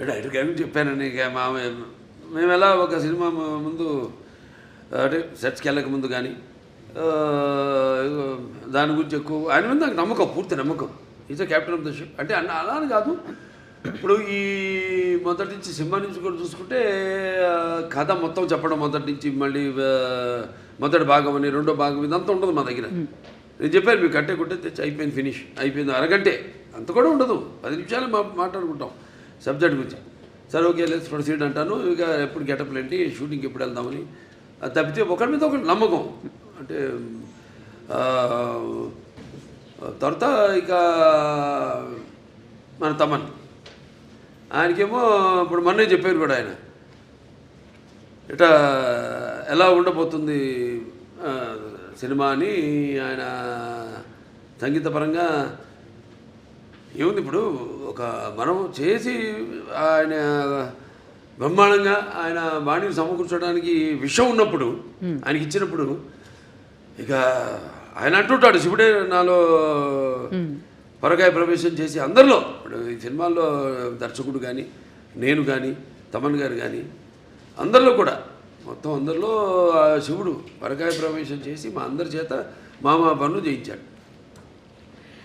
Director గారికి చెప్పానండి. ఇక మేము ఎలా ఒక సినిమా ముందు అంటే సెట్స్కి వెళ్ళక ముందు కానీ దాని గురించి ఎక్కువ ఆయన మీద నాకు నమ్మకం, పూర్తి నమ్మకం. Is a captain of the ship అంటే అలా అని కాదు. ఇప్పుడు ఈ మొదటి నుంచి సినిమా నుంచి కూడా చూసుకుంటే కథ మొత్తం చెప్పడం మొదటి నుంచి మళ్ళీ మొదటి భాగం అని రెండో భాగం ఇదంతా ఉండదు మా దగ్గర. నేను చెప్పాను మీకు కట్టే కొట్టే తెచ్చి అయిపోయింది, ఫినిష్ అయిపోయింది, అరగంటే అంత కూడా ఉండదు, 10 నిమిషాలు మాట్లాడుకుంటాం సబ్జెక్ట్ గురించి. సరే ఓకే లెట్స్ ప్రొసీడ్ అంటాను. ఇక ఎప్పుడు గెటప్లు ఏంటి, షూటింగ్కి ఎప్పుడు వెళ్దామని. అది తప్పితే ఒకరి మీద ఒకటి నమ్మకం. అంటే తర్వాత ఇక మన తమన్ ఆయనకేమో ఇప్పుడు మొన్నే చెప్పారు కూడా ఆయన ఇట్లా ఎలా ఉండబోతుంది సినిమా అని. ఆయన సంగీతపరంగా ఏముంది ఇప్పుడు ఒక మనం చేసి ఆయన బ్రహ్మాండంగా ఆయన బాణీని సమకూర్చడానికి విషయం ఉన్నప్పుడు ఆయనకి ఇచ్చినప్పుడు ఇక ఆయన అంటుంటాడు శివుడే నాలో పరకాయ ప్రవేశం చేసి అందరిలో ఇప్పుడు ఈ సినిమాల్లో దర్శకుడు కానీ నేను కానీ తమన్ గారు కానీ అందరిలో కూడా మొత్తం అందరిలో శివుడు పరకాయ ప్రవేశం చేసి మా అందరి చేత మా పనులు చేయించాడు.